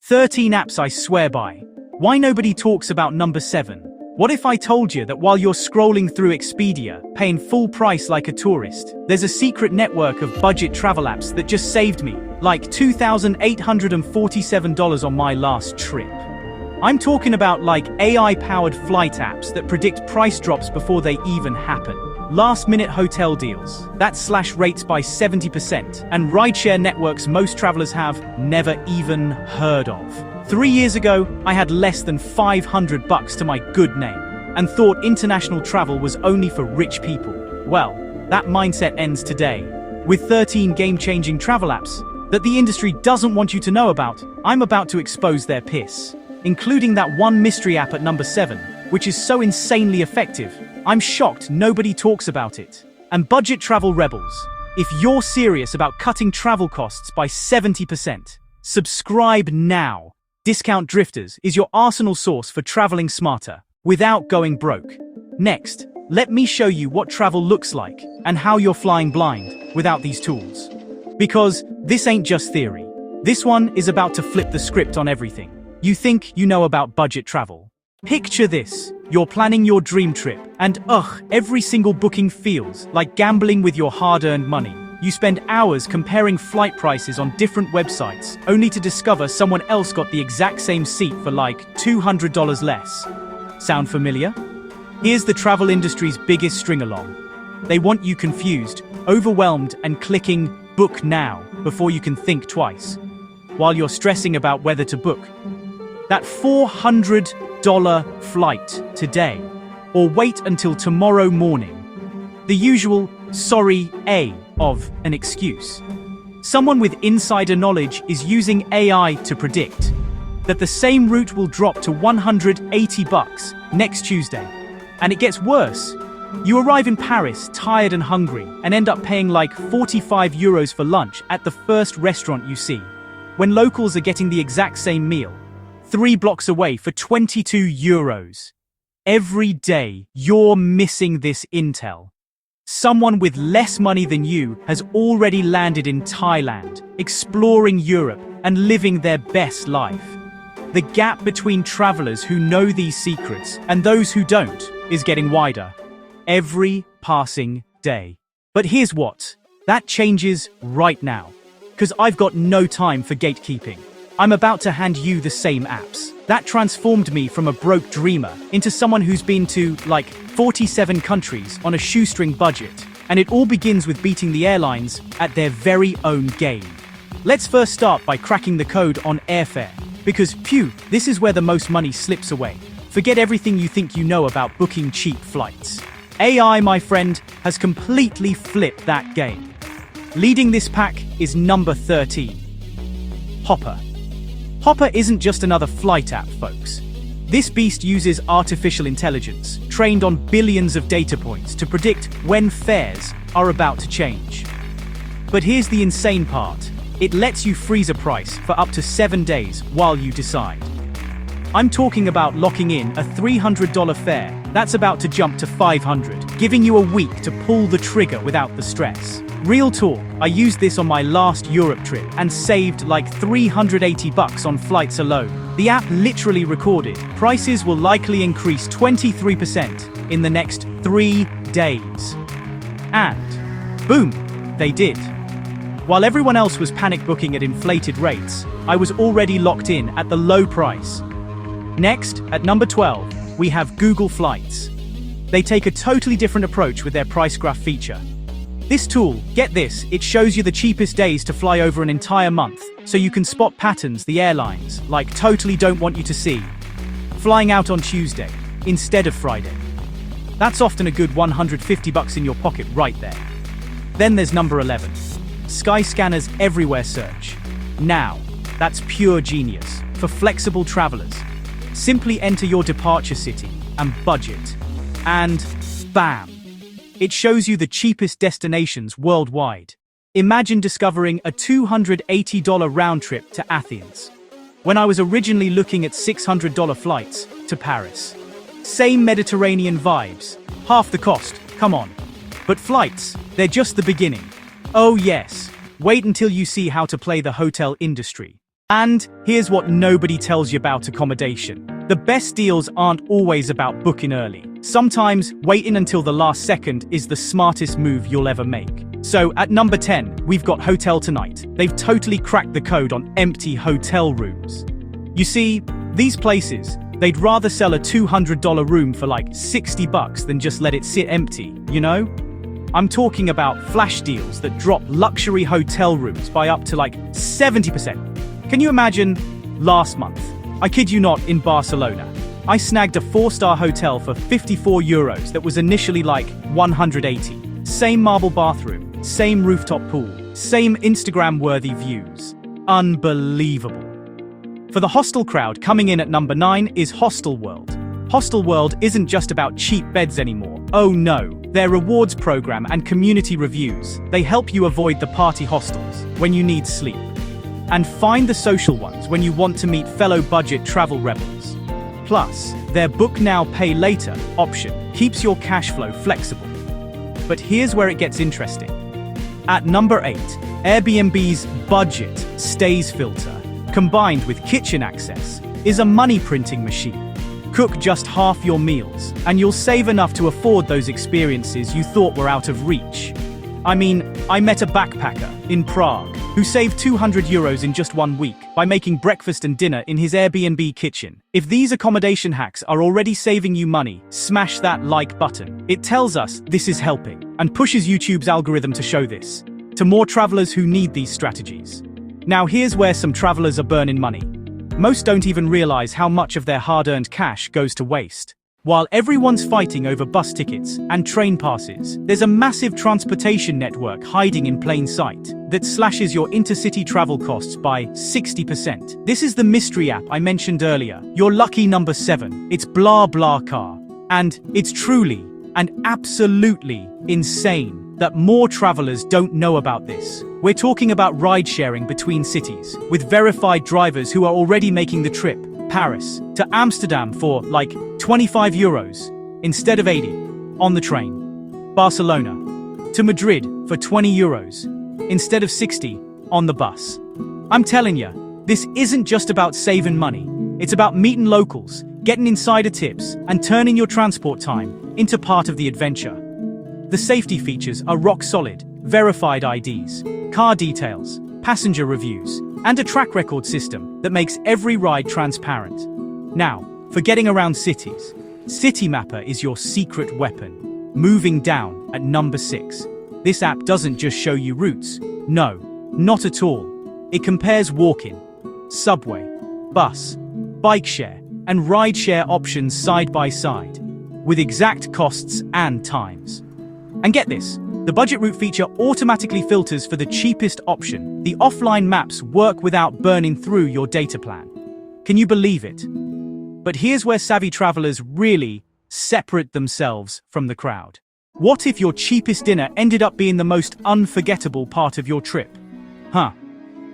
13 apps I swear by. Why nobody talks about number 7? What if I told you that while you're scrolling through Expedia, paying full price like a tourist, there's a secret network of budget travel apps that just saved me, like $2,847 on my last trip. I'm talking about like AI-powered flight apps that predict price drops before they even happen. Last-minute hotel deals that slash rates by 70%, and rideshare networks most travelers have never even heard of. 3 years ago, I had less than $500 to my good name and thought international travel was only for rich people. Well, that mindset ends today. With 13 game-changing travel apps that the industry doesn't want you to know about, I'm about to expose their piss, including that one mystery app at number 7, which is so insanely effective, I'm shocked nobody talks about it. And budget travel rebels, if you're serious about cutting travel costs by 70%, subscribe now. Discount Drifters is your arsenal source for traveling smarter, without going broke. Next, let me show you what travel looks like and how you're flying blind without these tools. Because this ain't just theory. This one is about to flip the script on everything you think you know about budget travel. Picture this. You're planning your dream trip, and every single booking feels like gambling with your hard-earned money. You spend hours comparing flight prices on different websites, only to discover someone else got the exact same seat for like $200 less. Sound familiar? Here's the travel industry's biggest string-along. They want you confused, overwhelmed, and clicking book now before you can think twice, while you're stressing about whether to book that $400 flight today, or wait until tomorrow morning. The usual sorry of an excuse. Someone with insider knowledge is using AI to predict that the same route will drop to $180 next Tuesday. And it gets worse. You arrive in Paris tired and hungry and end up paying like 45 euros for lunch at the first restaurant you see, when locals are getting the exact same meal 3 blocks away for 22 euros. Every day, you're missing this intel. Someone with less money than you has already landed in Thailand, exploring Europe and living their best life. The gap between travelers who know these secrets and those who don't is getting wider every passing day. But here's what, that changes right now, because I've got no time for gatekeeping. I'm about to hand you the same apps that transformed me from a broke dreamer into someone who's been to, like, 47 countries on a shoestring budget. And it all begins with beating the airlines at their very own game. Let's first start by cracking the code on airfare. Because, this is where the most money slips away. Forget everything you think you know about booking cheap flights. AI, my friend, has completely flipped that game. Leading this pack is number 13. Hopper. Hopper isn't just another flight app, folks. This beast uses artificial intelligence, trained on billions of data points to predict when fares are about to change. But here's the insane part. It lets you freeze a price for up to 7 days while you decide. I'm talking about locking in a $300 fare that's about to jump to $500, giving you a week to pull the trigger without the stress. Real talk, I used this on my last Europe trip and saved like $380 on flights alone. The app literally recorded, prices will likely increase 23% in the next 3 days. And boom, they did. While everyone else was panic booking at inflated rates, I was already locked in at the low price. Next, at number 12, we have Google Flights. They take a totally different approach with their price graph feature. This tool, get this, it shows you the cheapest days to fly over an entire month, so you can spot patterns the airlines, like, totally don't want you to see. Flying out on Tuesday, instead of Friday. That's often a good $150 in your pocket right there. Then there's number 11. Skyscanner's Everywhere Search. Now, that's pure genius for flexible travelers. Simply enter your departure city and budget, and bam! It shows you the cheapest destinations worldwide. Imagine discovering a $280 round trip to Athens, when I was originally looking at $600 flights to Paris. Same Mediterranean vibes, half the cost, come on. But flights, they're just the beginning. Oh yes, wait until you see how to play the hotel industry. And here's what nobody tells you about accommodation. The best deals aren't always about booking early. Sometimes waiting until the last second is the smartest move you'll ever make. So at number 10, we've got Hotel Tonight. They've totally cracked the code on empty hotel rooms. You see, these places, they'd rather sell a $200 room for like $60 than just let it sit empty, you know? I'm talking about flash deals that drop luxury hotel rooms by up to like 70%. Can you imagine? Last month, I kid you not, in Barcelona, I snagged a 4-star hotel for €54 that was initially like 180. Same marble bathroom, same rooftop pool, same Instagram-worthy views. Unbelievable. For the hostel crowd, coming in at number 9 is Hostel World. Hostel World isn't just about cheap beds anymore. Oh no, their rewards program and community reviews, they help you avoid the party hostels when you need sleep. And find the social ones when you want to meet fellow budget travel rebels. Plus, their book now, pay later option keeps your cash flow flexible. But here's where it gets interesting. At number 8, Airbnb's budget stays filter, combined with kitchen access, is a money printing machine. Cook just half your meals, and you'll save enough to afford those experiences you thought were out of reach. I mean, I met a backpacker in Prague who saved €200 in just 1 week by making breakfast and dinner in his Airbnb kitchen. If these accommodation hacks are already saving you money, smash that like button. It tells us this is helping and pushes YouTube's algorithm to show this to more travelers who need these strategies. Now here's where some travelers are burning money. Most don't even realize how much of their hard-earned cash goes to waste. While everyone's fighting over bus tickets and train passes, there's a massive transportation network hiding in plain sight that slashes your intercity travel costs by 60%. This is the mystery app I mentioned earlier, your lucky number 7. It's BlaBlaCar. And it's truly and absolutely insane that more travelers don't know about this. We're talking about ride-sharing between cities, with verified drivers who are already making the trip. Paris to Amsterdam for like €25 instead of 80 on the train. Barcelona to Madrid for €20 instead of 60 on the bus. I'm telling you, this isn't just about saving money. It's about meeting locals, getting insider tips, and turning your transport time into part of the adventure. The safety features are rock solid: verified IDs, car details, passenger reviews, and a track record system that makes every ride transparent. Now, for getting around cities, City Mapper is your secret weapon. Moving down at number 6. This app doesn't just show you routes. No, not at all. It compares walk-in, subway, bus, bike share, and ride share options side by side, with exact costs and times. And get this, the budget route feature automatically filters for the cheapest option. The offline maps work without burning through your data plan. Can you believe it? But here's where savvy travelers really separate themselves from the crowd. What if your cheapest dinner ended up being the most unforgettable part of your trip?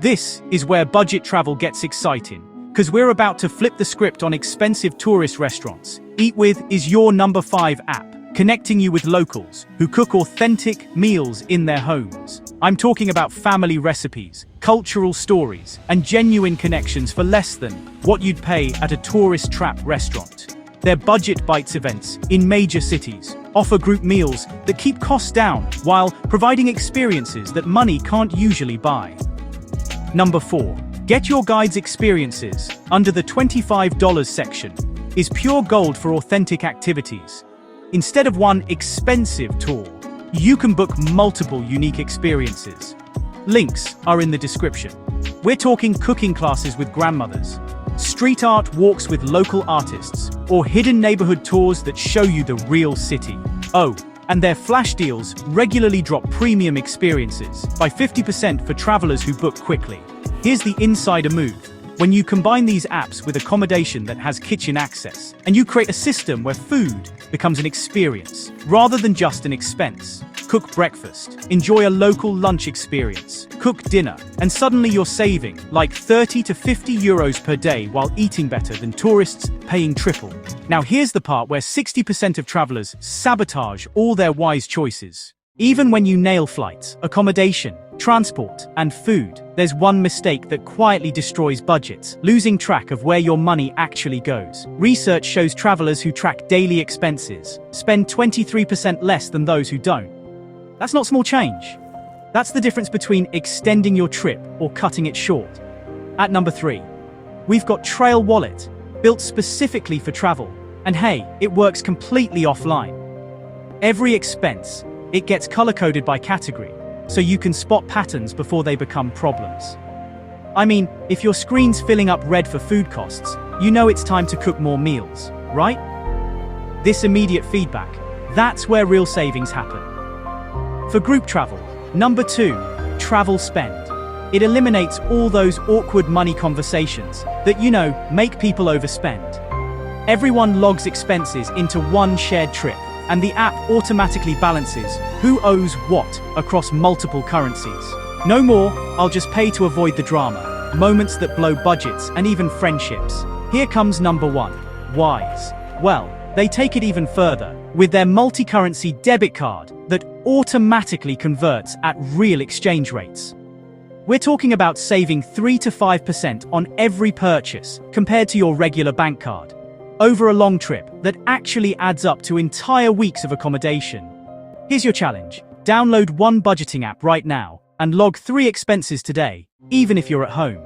This is where budget travel gets exciting, because we're about to flip the script on expensive tourist restaurants. Eat With is your number 5 app, connecting you with locals who cook authentic meals in their homes. I'm talking about family recipes, cultural stories, and genuine connections for less than what you'd pay at a tourist trap restaurant. Their Budget Bites events in major cities offer group meals that keep costs down while providing experiences that money can't usually buy. Number 4. Get Your Guide's experiences under the $25 section is pure gold for authentic activities. Instead of one expensive tour, you can book multiple unique experiences. Links are in the description. We're talking cooking classes with grandmothers, street art walks with local artists, or hidden neighborhood tours that show you the real city. Oh, and their flash deals regularly drop premium experiences by 50% for travelers who book quickly. Here's the insider move. When you combine these apps with accommodation that has kitchen access, and you create a system where food becomes an experience rather than just an expense. Cook breakfast, enjoy a local lunch experience, cook dinner, and suddenly you're saving like 30 to 50 euros per day while eating better than tourists paying triple. Now here's the part where 60% of travelers sabotage all their wise choices. Even when you nail flights, accommodation, Transport and food. There's one mistake that quietly destroys budgets: losing track of where your money actually goes. Research shows travelers who track daily expenses spend 23% less than those who don't. That's not small change. That's the difference between extending your trip or cutting it short. At number 3, we've got Trail Wallet, built specifically for travel. And hey, it works completely offline. Every expense, it gets color-coded by category, so you can spot patterns before they become problems. I mean, if your screen's filling up red for food costs, you know it's time to cook more meals, right? This immediate feedback, that's where real savings happen. For group travel, number 2, Travel Spend. It eliminates all those awkward money conversations that, make people overspend. Everyone logs expenses into one shared trip, and the app automatically balances who owes what across multiple currencies. No more, I'll just pay to avoid the drama, moments that blow budgets and even friendships. Here comes number 1, Wise. Well, they take it even further with their multi-currency debit card that automatically converts at real exchange rates. We're talking about saving 3 to 5% on every purchase compared to your regular bank card. Over a long trip that actually adds up to entire weeks of accommodation. Here's your challenge. Download one budgeting app right now and log 3 expenses today, even if you're at home.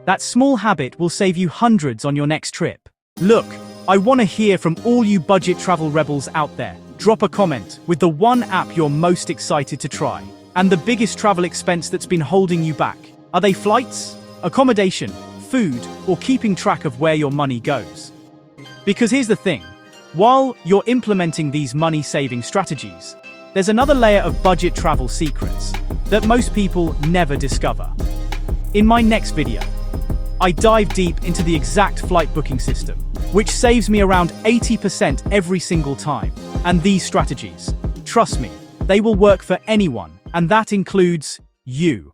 That small habit will save you hundreds on your next trip. Look, I want to hear from all you budget travel rebels out there. Drop a comment with the one app you're most excited to try, and the biggest travel expense that's been holding you back. Are they flights, accommodation, food, or keeping track of where your money goes? Because here's the thing, while you're implementing these money-saving strategies, there's another layer of budget travel secrets that most people never discover. In my next video, I dive deep into the exact flight booking system, which saves me around 80% every single time. And these strategies, trust me, they will work for anyone, and that includes you.